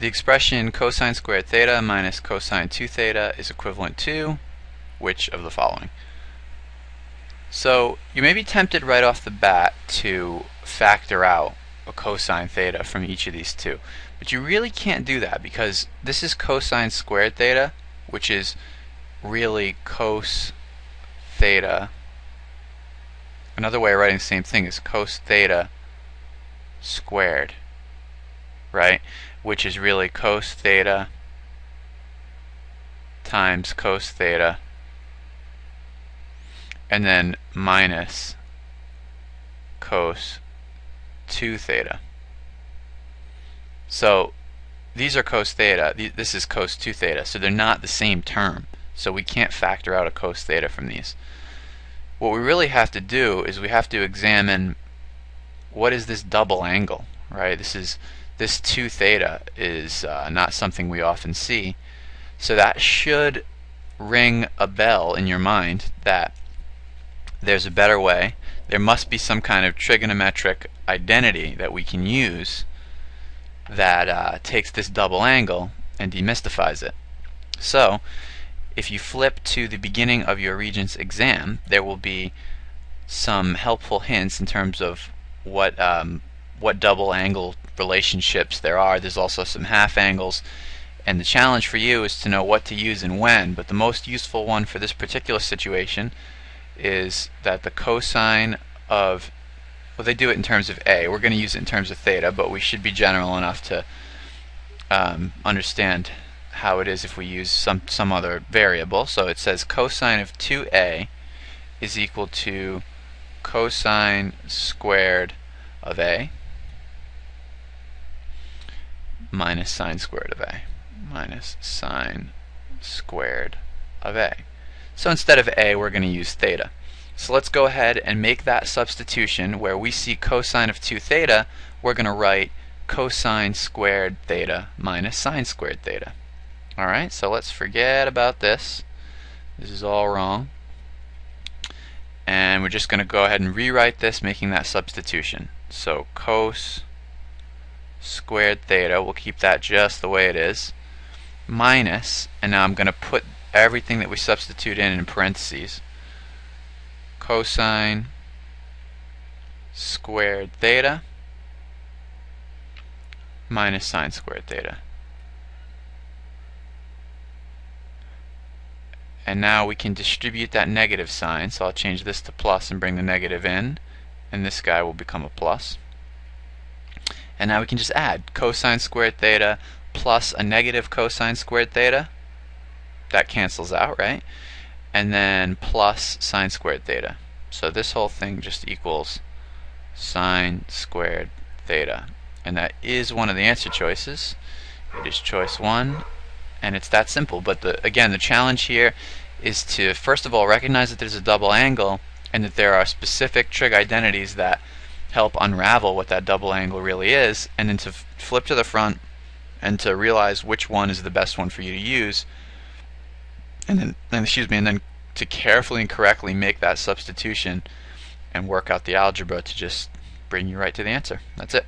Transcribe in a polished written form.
The expression cosine squared theta minus cosine 2 theta is equivalent to which of the following? So you may be tempted right off the bat to factor out a cosine theta from each of these two, but you really can't do that because this is cosine squared theta, which is really cos theta. Another way of writing the same thing is cos theta squared, right? Which is really cos theta times cos theta, and then minus cos 2 theta. So these are cos theta, this is cos 2 theta, so they're not the same term. So we can't factor out a cos theta from these. What we really have to do is we have to examine what is this double angle, right? This 2 theta is not something we often see. So that should ring a bell in your mind that there's a better way. There must be some kind of trigonometric identity that we can use that takes this double angle and demystifies it. So if you flip to the beginning of your Regents exam, there will be some helpful hints in terms of what double angle relationships there are. There's also some half angles, and the challenge for you is to know what to use and when, but the most useful one for this particular situation is that the cosine of, well, they do it in terms of A. We're going to use it in terms of theta, but we should be general enough to understand how it is if we use some other variable. So it says cosine of 2A is equal to cosine squared of A minus sine squared of A minus sine squared of A. So instead of A, we're going to use theta. So let's go ahead and make that substitution. Where we see cosine of 2 theta, we're going to write cosine squared theta minus sine squared theta. Alright, so let's forget about this. This is all wrong. And we're just going to go ahead and rewrite this, making that substitution. So cos squared theta, we'll keep that just the way it is, minus, and now I'm going to put everything that we substitute in parentheses, cosine squared theta minus sine squared theta. And now we can distribute that negative sign, so I'll change this to plus and bring the negative in, and this guy will become a plus. And now we can just add cosine squared theta plus a negative cosine squared theta. That cancels out, right? And then plus sine squared theta. So this whole thing just equals sine squared theta. And that is one of the answer choices. It is choice 1, and it's that simple. But again, the challenge here is to first of all recognize that there's a double angle and that there are specific trig identities that help unravel what that double angle really is, and then to flip to the front and to realize which one is the best one for you to use, and then to carefully and correctly make that substitution and work out the algebra to just bring you right to the answer. That's it.